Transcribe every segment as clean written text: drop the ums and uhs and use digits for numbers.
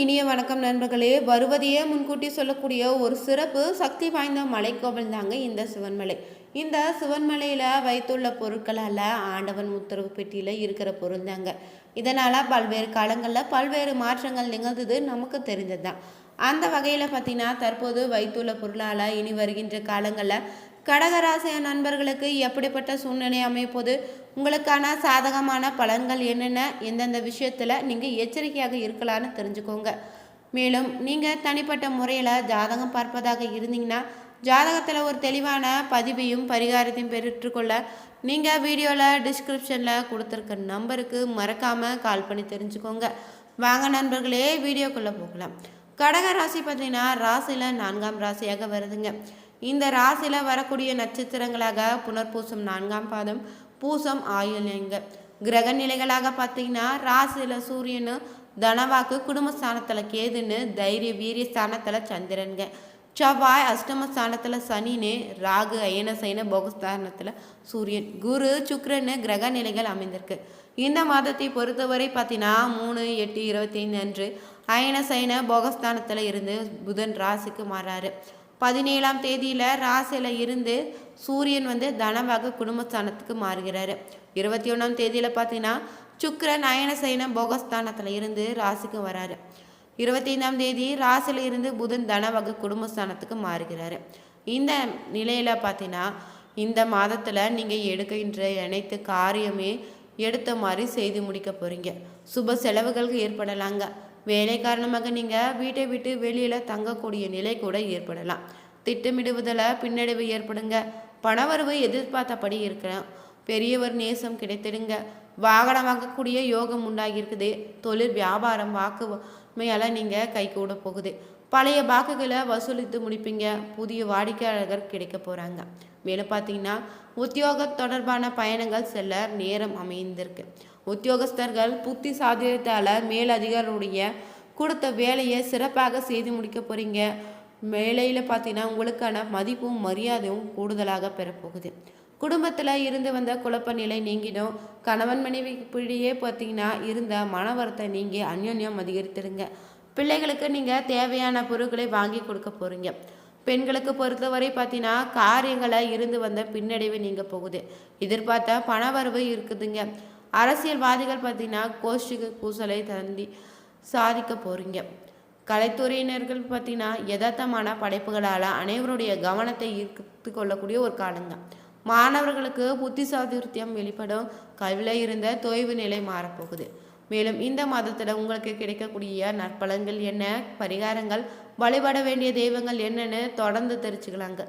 இனிய வணக்கம் நண்பர்களே. வருவதையே முன்கூட்டி சொல்லக்கூடிய ஒரு சிறப்பு சக்தி வாய்ந்த மலைக்கோவில் தாங்க இந்த சிவன்மலை. இந்த சிவன்மலையில் வைத்துள்ள பொருட்களால் ஆண்டவன் உத்தரவு பெட்டியில் இருக்கிற பொருள் தாங்க. இதனால் பல்வேறு காலங்களில் பல்வேறு மாற்றங்கள் நிகழ்ந்தது நமக்கு தெரிஞ்சது தான். அந்த வகையில் பார்த்தீங்கன்னா தற்போது வைத்துள்ள பொருளால் இனி வருகின்ற காலங்களில் கடகராசிய நண்பர்களுக்கு எப்படிப்பட்ட சூழ்நிலை அமைப்போது, உங்களுக்கான சாதகமான பலன்கள் என்னென்ன, எந்தெந்த விஷயத்தில் நீங்கள் எச்சரிக்கையாக இருக்கலான்னு தெரிஞ்சுக்கோங்க. மேலும் நீங்கள் தனிப்பட்ட முறையில் ஜாதகம் பார்ப்பதாக இருந்தீங்கன்னா ஜாதகத்தில் ஒரு தெளிவான பதிவையும் பரிகாரத்தையும் பெற்றுக்கொள்ள நீங்கள் வீடியோவில் டிஸ்கிரிப்ஷனில் கொடுத்துருக்க நம்பருக்கு மறக்காமல் கால் பண்ணி தெரிஞ்சுக்கோங்க. வாங்க நண்பர்களே, வீடியோக்குள்ளே போகலாம். கடக ராசி பார்த்தீங்கன்னா ராசியில் 4ஆம் ராசியாக வருதுங்க. இந்த ராசியில் வரக்கூடிய நட்சத்திரங்களாக புனர்பூசம் 4ஆம் பாதம், பூசம் ஆயுள்ங்க. கிரக நிலைகளாக பார்த்தீங்கன்னா ராசியில் சூரியனு, தனவாக்கு குடும்பஸ்தானத்தில் கேதுன்னு, தைரிய வீரிய ஸ்தானத்தில் சந்திரனுங்க. செவ்வாய் அஷ்டமஸ்தானத்தில் சனின்னு, ராகு அயனசைன போகஸ்தானத்தில் சூரியன், குரு சுக்கிரன்னு கிரக நிலைகள் அமைந்திருக்கு. இந்த மாதத்தை பொறுத்தவரை பார்த்தீங்கன்னா 3/8/25 அன்று அயனசைன போகஸ்தானத்தில் இருந்து புதன் ராசிக்கு மாறாரு. 17ஆம் தேதியில் ராசியில் இருந்து சூரியன் தனவாக குடும்பஸ்தானத்துக்கு மாறுகிறாரு. 21ஆம் தேதியில் பார்த்தீங்கன்னா சுக்கிரன் அயனசைன போகஸ்தானத்தில் இருந்து ராசிக்கு வராரு. 25ஆம் தேதி ராசியில் இருந்து புதன் தனவாக குடும்பஸ்தானத்துக்கு மாறுகிறாரு. இந்த நிலையில் பார்த்தீங்கன்னா இந்த மாதத்தில் நீங்கள் எடுக்கின்ற அனைத்து காரியமே எடுத்த மாதிரி செய்து முடிக்க போகிறீங்க. சுப செலவுகளுக்கு ஏற்படலாங்க. வேலை காரணமாக நீங்கள் வீட்டை விட்டு வெளியில் தங்கக்கூடிய நிலை கூட ஏற்படலாம். திட்டமிடுவதில் பின்னடைவு ஏற்படுங்க. பணவரவு எதிர்பார்த்தபடி இருக்கிறேன். பெரியவர் நேசம் கிடைத்திடுங்க. வாகனம் வாங்கக்கூடிய யோகம் உண்டாகியிருக்குது. தொழில் வியாபாரம் வாக்குமையால் நீங்கள் கை கூட போகுது. பழைய பாக்குகளை வசூலித்து முடிப்பீங்க. புதிய வாடிக்கையாளர்கள் கிடைக்க போகிறாங்க. மேலும் பார்த்தீங்கன்னா உத்தியோக தொடர்பான பயணங்கள் செல்ல நேரம் அமைந்திருக்கு. உத்தியோகஸ்தர்கள் புத்தி சாதியத்தால் மேலதிகாரியுடைய கொடுத்த வேலையை சிறப்பாக செய்து முடிக்க போகிறீங்க. வேலையில் பார்த்தீங்கன்னா உங்களுக்கான மதிப்பும் மரியாதையும் கூடுதலாக பெறப்போகுது. குடும்பத்தில் இருந்து வந்த குழப்ப நிலை நீங்கிடும். கணவன் மனைவிக்குள்ளேயே பார்த்தீங்கன்னா இருந்த மனவரத்தை நீங்கள் அந்யோன்யம் அதிகரித்துடுங்க. பிள்ளைகளுக்கு நீங்கள் தேவையான பொருட்களை வாங்கி கொடுக்க போகிறீங்க. பெண்களுக்கு பொறுத்தவரை பார்த்தீங்கன்னா காரியங்களை இருந்து வந்த பின்னடைவு நீங்க போகுது. எதிர்பார்த்த பணவரவு இருக்குதுங்க. அரசியல்வாதிகள் பார்த்தீங்கன்னா கோஷ்டிக்கு பூசலை தந்தி சாதிக்க போகிறீங்க. கலைத்துறையினர்கள் பார்த்தீங்கன்னா யதார்த்தமான படைப்புகளால் அனைவருடைய கவனத்தை ஈர்த்து கொள்ளக்கூடிய ஒரு காலங்க. மாணவர்களுக்கு புத்தி சாதுர்த்தியம் வெளிப்படும். கல்வியில் இருந்த தொய்வு நிலை மாறப்போகுது. மேலும் இந்த மாதத்தில் உங்களுக்கு கிடைக்கக்கூடிய நற்பலன்கள் என்ன, பரிகாரங்கள், வழிபட வேண்டிய தெய்வங்கள் என்னன்னு தொடர்ந்து தெரிஞ்சுக்கலாங்க.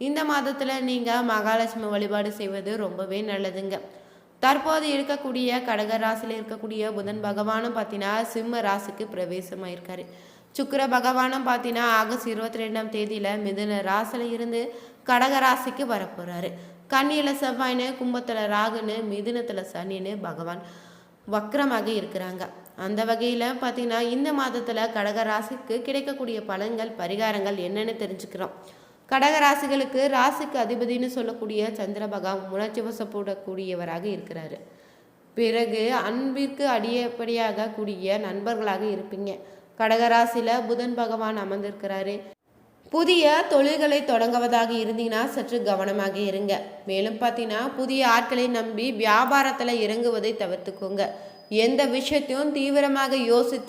இந்த மாதத்தில் நீங்கள் மகாலட்சுமி வழிபாடு செய்வது ரொம்பவே நல்லதுங்க. தற்போது இருக்கக்கூடிய கடக ராசியில் இருக்கக்கூடிய புதன் பகவானும் பார்த்தீங்கன்னா சிம்ம ராசிக்கு பிரவேசமாக இருக்காரு. சுக்கிர பகவானும் பார்த்தீங்கன்னா ஆகஸ்ட் 22ஆம் தேதியில் மிதுன ராசியில் இருந்து கடக ராசிக்கு வரப்போகிறாரு. கன்னியில் செவ்வாய்னு, கும்பத்தில் ராகுன்னு, மிதுனத்தில் சனின்னு பகவான் வக்ரமாக இருக்கிறாங்க. அந்த வகையில் பார்த்தீங்கன்னா இந்த மாதத்தில் கடக ராசிக்கு கிடைக்கக்கூடிய பலன்கள், பரிகாரங்கள் என்னென்னு தெரிஞ்சுக்கிறோம். கடகராசிகளுக்கு ராசிக்கு அதிபதினு சொல்லக்கூடிய சந்திர பகவான் உணர்ச்சி வசப்படக்கூடியவராக இருக்கிறாரு. பிறகு அன்பிற்கு அடியப்படியாக கூடிய நண்பர்களாக இருப்பீங்க. கடகராசியில் புதன் பகவான் அமர்ந்திருக்கிறாரு. புதிய தொழில்களை தொடங்குவதாக இருந்தீங்கன்னா சற்று கவனமாக இருங்க. மேலும் பார்த்தீங்கன்னா புதிய ஆட்களை நம்பி வியாபாரத்தில் இறங்குவதை தவிர்த்துக்கோங்க. எந்த விஷயத்தையும் தீவிரமாக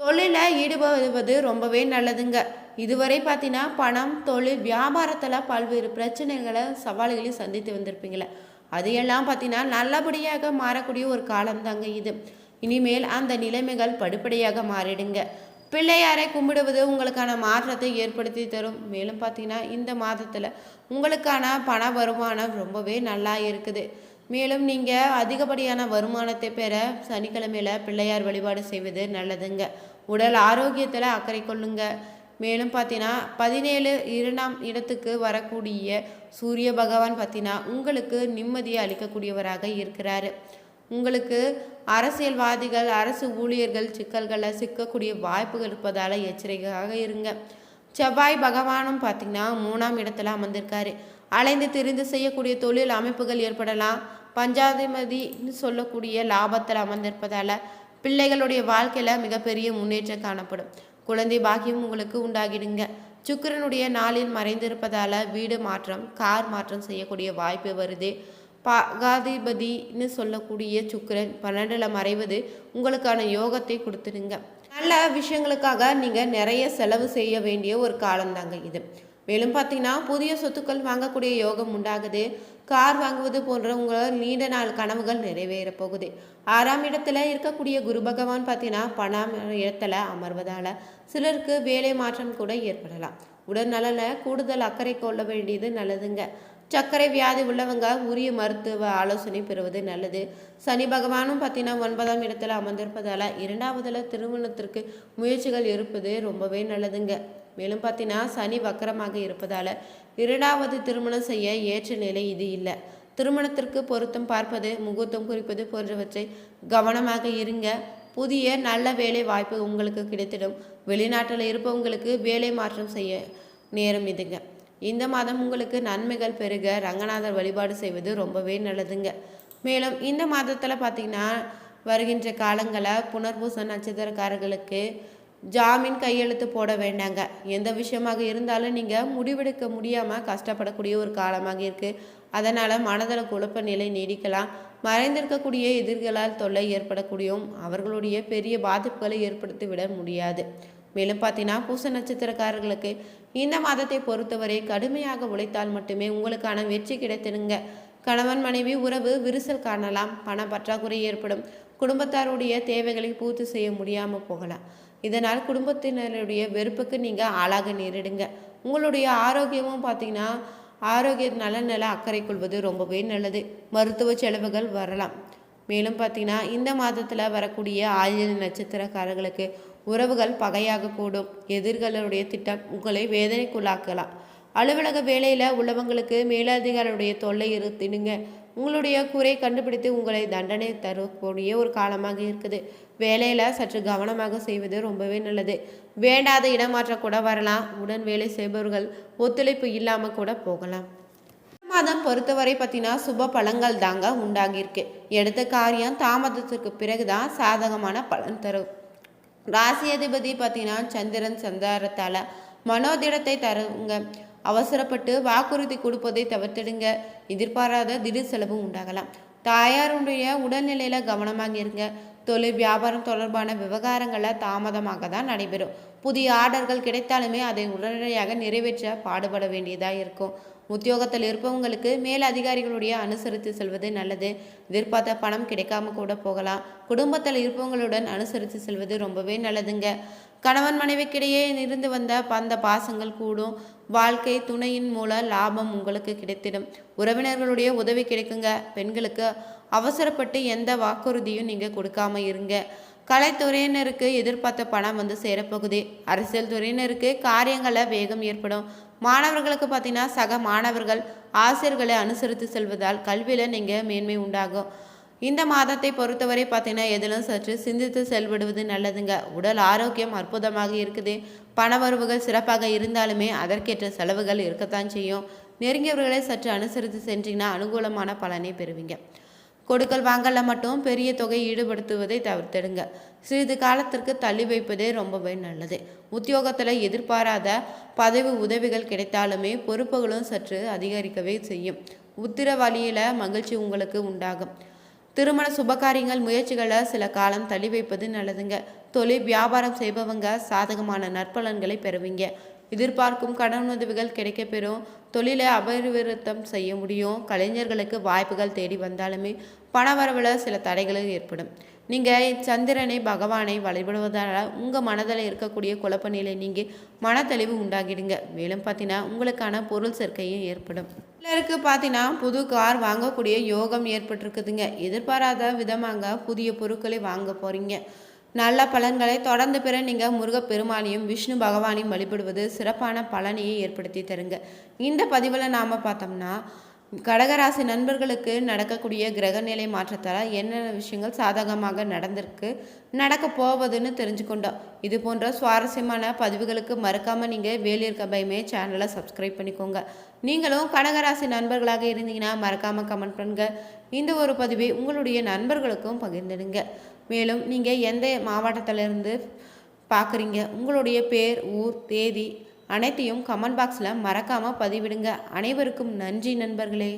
தொழில ஈடுபடுவது ரொம்பவே நல்லதுங்க. இதுவரை பார்த்தீங்கன்னா பணம், தொழில், வியாபாரத்தில் பல்வேறு பிரச்சனைகளை, சவால்களையும் சந்தித்து வந்திருப்பீங்களே, அதையெல்லாம் பார்த்தீங்கன்னா நல்லபடியாக மாறக்கூடிய ஒரு காலம் தாங்க இது. இனிமேல் அந்த நிலைமைகள் படிப்படியாக மாறிடுங்க. பிள்ளையாரை கும்பிடுவது உங்களுக்கான மாற்றத்தை ஏற்படுத்தி தரும். மேலும் பார்த்தீங்கன்னா இந்த மாதத்தில் உங்களுக்கான பண வருமானம் ரொம்பவே நல்லா இருக்குது. மேலும் நீங்கள் அதிகப்படியான வருமானத்தை பெற சனிக்கிழமையில் பிள்ளையார் வழிபாடு செய்வது நல்லதுங்க. உடல் ஆரோக்கியத்தில் அக்கறை கொள்ளுங்க. மேலும் பார்த்தீங்கன்னா 17 இடத்துக்கு வரக்கூடிய சூரிய பகவான் பார்த்தீங்கன்னா உங்களுக்கு நிம்மதியை அளிக்கக்கூடியவராக இருக்கிறாரு. உங்களுக்கு அரசியல்வாதிகள், அரசு ஊழியர்கள் சிக்கல்களில் சிக்கக்கூடிய வாய்ப்புகள் இருப்பதால் எச்சரிக்கையாக இருங்க. செவ்வாய் பகவானும் பார்த்தீங்கன்னா 3ஆம் இடத்துல அமர்ந்திருக்காரு. அலைந்து திரிந்து செய்யக்கூடிய தொழில் அமைப்புகள் ஏற்படலாம். பஞ்சாதிபதினு சொல்லக்கூடிய லாபத்தில் அமர்ந்திருப்பதால் பிள்ளைகளுடைய வாழ்க்கையில் மிகப்பெரிய முன்னேற்றம் காணப்படும். குழந்தை பாக்கியம் உங்களுக்கு உண்டாகிடுங்க. சுக்கிரனுடைய நாளில் மறைந்திருப்பதால் வீடு மாற்றம், கார் மாற்றம் செய்யக்கூடிய வாய்ப்பு வருது. பாகாதிபதினு சொல்லக்கூடிய சுக்கிரன் 12ல் மறைவது உங்களுக்கான யோகத்தை கொடுத்துடுங்க. நல்ல விஷயங்களுக்காக நீங்கள் நிறைய செலவு செய்ய வேண்டிய ஒரு காலம்தாங்க இது. மேலும் பார்த்தீங்கன்னா புதிய சொத்துக்கள் வாங்கக்கூடிய யோகம் உண்டாகுது. கார் வாங்குவது போன்ற உங்களோட நீண்ட நாள் கனவுகள் நிறைவேற போகுது. 6ஆம் இடத்துல இருக்கக்கூடிய குரு பகவான் பார்த்தீங்கன்னா 12ஆம் இடத்துல அமர்வதால் சிலருக்கு வேலை மாற்றம் கூட ஏற்படலாம். உடல்நலனில் கூடுதல் அக்கறை கொள்ள வேண்டியது நல்லதுங்க. சர்க்கரை வியாதி உள்ளவங்க உரிய மருத்துவ ஆலோசனை பெறுவது நல்லது. சனி பகவானும் பார்த்தீங்கன்னா 9ஆம் இடத்துல அமர்ந்திருப்பதால் 2வதுல திருமணத்திற்கு முயற்சிகள் இருப்பது ரொம்பவே நல்லதுங்க. மேலும் பார்த்தீங்கன்னா சனி வக்கரமாக இருப்பதால் 2வது திருமணம் செய்ய ஏற்ற நிலை இது இல்லை. திருமணத்திற்கு பொருத்தம் பார்ப்பது, முகூர்த்தம் குறிப்பது போன்றவற்றை கவனமாக இருங்க. புதிய நல்ல வேலை வாய்ப்பு உங்களுக்கு கிடைத்திடும். வெளிநாட்டில் இருப்பவங்களுக்கு வேலை மாற்றம் செய்ய நேரம் இதுங்க. இந்த மாதம் உங்களுக்கு நன்மைகள் பெருக ரங்கநாதர் வழிபாடு செய்வது ரொம்பவே நல்லதுங்க. மேலும் இந்த மாதத்தில் பார்த்திங்கன்னா வருகின்ற காலங்களில் புனர்பூச நட்சத்திரக்காரர்களுக்கு ஜாமீன் கையெழுத்து போட வேண்டாங்க. எந்த விஷயமாக இருந்தாலும் நீங்கள் முடிவெடுக்க முடியாமல் கஷ்டப்படக்கூடிய ஒரு காலமாக இருக்குது. அதனால் மனதில் குழப்ப நிலை நீடிக்கலாம். மறைந்திருக்கக்கூடிய எதிர்களால் தொல்லை ஏற்படக்கூடியும் அவர்களுடைய பெரிய பாதிப்புகளை ஏற்படுத்தி விட முடியாது. மேலும் பார்த்தீங்கன்னா பூச நட்சத்திரக்காரர்களுக்கு இந்த மாதத்தை பொறுத்தவரை கடுமையாக உழைத்தால் மட்டுமே உங்களுக்கான வெற்றி கிடைத்திடுங்க. கணவன் மனைவி உறவு விரிசல் காணலாம். பண பற்றாக்குறை ஏற்படும். குடும்பத்தாருடைய தேவைகளை பூர்த்தி செய்ய முடியாமல் போகலாம். இதனால் குடும்பத்தினருடைய வெறுப்புக்கு நீங்கள் ஆளாக நேரிடுங்க. உங்களுடைய ஆரோக்கியமும் பார்த்தீங்கன்னா ஆரோக்கிய நலநல அக்கறை கொள்வது ரொம்பவே நல்லது. மருத்துவ செலவுகள் வரலாம். மேலும் பார்த்தீங்கன்னா இந்த மாதத்தில் வரக்கூடிய ஆயுள் நட்சத்திரக்காரர்களுக்கு உறவுகள் பகையாக கூடும். எதிர்களுடைய திட்டம் உங்களை வேதனைக்குள்ளாக்கலாம். அலுவலக வேலையில் உள்ளவங்களுக்கு மேலதிகாரியுடைய தொல்லை இருத்திடுங்க. உங்களுடைய குறை கண்டுபிடித்து உங்களை தண்டனை தரக்கூடிய ஒரு காலமாக இருக்குது. வேலையில் சற்று கவனமாக செய்வது ரொம்பவே நல்லது. வேண்டாத இடமாற்றம் கூட வரலாம். உடன் வேலை செய்பவர்கள் ஒத்துழைப்பு இல்லாமல் கூட போகலாம். மாதம் பொறுத்தவரை பார்த்தீங்கன்னா சுப பலன்கள் தாங்க உண்டாகியிருக்கு. எடுத்த காரியம் தாமதத்திற்கு பிறகுதான் சாதகமான பலன் தரும். ராசி அதிபதி பார்த்தீங்கன்னா சந்திரன் சந்தாரத்தால் மனோதிடத்தை தருங்க. அவசரப்பட்டு வாக்குறுதி கொடுப்பதை தவிர்த்திடுங்க. எதிர்பாராத திடீர் செலவு உண்டாகலாம். தாயாருடைய உடல்நிலையில் கவனமாக இருங்க. தொழில் வியாபாரம் தொடர்பான விவகாரங்களில் தாமதமாக தான் நடைபெறும். புதிய ஆர்டர்கள் கிடைத்தாலுமே அதை உடனடியாக நிறைவேற்ற பாடுபட வேண்டியதாக இருக்கும். உத்தியோகத்தில் இருப்பவங்களுக்கு மேல் அதிகாரிகளுடைய அனுசரித்து செல்வது நல்லது. எதிர்பார்த்த பணம் கிடைக்காம கூட போகலாம். குடும்பத்தில் இருப்பவங்களுடன் அனுசரித்து செல்வது ரொம்பவே நல்லதுங்க. கணவன் மனைவிக்கிடையே இருந்து வந்த அந்த பாசங்கள் கூடும். வாழ்க்கை துணையின் மூலம் லாபம் உங்களுக்கு கிடைத்திடும். உறவினர்களுடைய உதவி கிடைக்குங்க. பெண்களுக்கு அவசரப்பட்டு எந்த வாக்குறுதியும் நீங்கள் கொடுக்காம இருங்க. கலைத்துறையினருக்கு எதிர்பார்த்த பணம் வந்து சேரப்போகுது. அரசியல் துறையினருக்கு காரியங்களில் வேகம் ஏற்படும். மாணவர்களுக்கு பார்த்தீங்கன்னா சக மாணவர்கள் ஆசிரியர்களை அனுசரித்து செல்வதால் கல்வியில் நீங்கள் மேன்மை உண்டாகும். இந்த மாதத்தை பொறுத்தவரை பார்த்தீங்கன்னா எதிலும் சற்று சிந்தித்து செயல்படுவது நல்லதுங்க. உடல் ஆரோக்கியம் அற்புதமாக இருக்குது. பணவரவுகள் சிறப்பாக இருந்தாலுமே அதற்கேற்ற செலவுகள் இருக்கத்தான் செய்யும். நெருங்கியவர்களை சற்று அனுசரித்து சென்றீங்கன்னா அனுகூலமான பலனை பெறுவீங்க. கொடுக்கல் வாங்கல மட்டும் பெரிய தொகை ஈடுபடுத்துவதை தவிர்த்திடுங்க. சிறிது காலத்திற்கு தள்ளி வைப்பதே ரொம்பவே நல்லது. உத்தியோகத்தில் எதிர்பாராத பதவி உதவிகள் கிடைத்தாலுமே பொறுப்புகளும் சற்று அதிகரிக்கவே செய்யும். உத்திரவாளியில் மகிழ்ச்சி உங்களுக்கு உண்டாகும். திருமண சுபகாரியங்கள் முயற்சிகளை சில காலம் தள்ளி வைப்பது நல்லதுங்க. தொழில் வியாபாரம் செய்பவங்க சாதகமான நற்பலன்களை பெறுவீங்க. எதிர்பார்க்கும் கடன் உதவிகள் கிடைக்கப்பெறும். தொழிலை அபிவிருத்தம் செய்ய முடியும். கலைஞர்களுக்கு வாய்ப்புகள் தேடி வந்தாலுமே பணவரவில் சில தடைகளும் ஏற்படும். நீங்கள் சந்திரனை பகவானை வழிபடுவதால் உங்கள் மனதில் இருக்கக்கூடிய குழப்ப நிலை நீங்கி மனத்தெளிவு உண்டாகிடுங்க. மேலும் பார்த்தீங்கன்னா உங்களுக்கான பொருள் சேர்க்கையும் ஏற்படும். சிலருக்கு பார்த்தீங்கன்னா புது கார் வாங்கக்கூடிய யோகம் ஏற்பட்டிருக்குதுங்க. எதிர்பாராத விதமாக புதிய பொருட்களை வாங்க போகிறீங்க. நல்ல பலன்களை தொடர்ந்து பெற நீங்கள் முருகப்பெருமானையும் விஷ்ணு பகவானையும் வழிபடுவது சிறப்பான பலனையை ஏற்படுத்தி தருங்க. இந்த பதிவில் நாம் பார்த்தோம்னா கடகராசி நண்பர்களுக்கு நடக்கக்கூடிய கிரகநிலை மாற்றத்தால் என்னென்ன விஷயங்கள் சாதகமாக நடக்க போவதுன்னு தெரிஞ்சுக்கொண்டோம். இது போன்ற சுவாரஸ்யமான பதிவுகளுக்கு மறக்காமல் நீங்கள் வேலியிருக்க பயமே சேனலை சப்ஸ்கிரைப் பண்ணிக்கோங்க. நீங்களும் கடகராசி நண்பர்களாக இருந்தீங்கன்னா மறக்காமல் கமெண்ட் பண்ணுங்க. இந்த ஒரு பதிவை உங்களுடைய நண்பர்களுக்கும் பகிர்ந்துடுங்க. மேலும் நீங்கள் எந்த மாவட்டத்திலிருந்து பார்க்குறீங்க. உங்களுடைய பேர், ஊர், தேதி அனைத்தையும் கமெண்ட் பாக்ஸில் மறக்காமல் பதிவிடுங்க. அனைவருக்கும் நன்றி நண்பர்களே.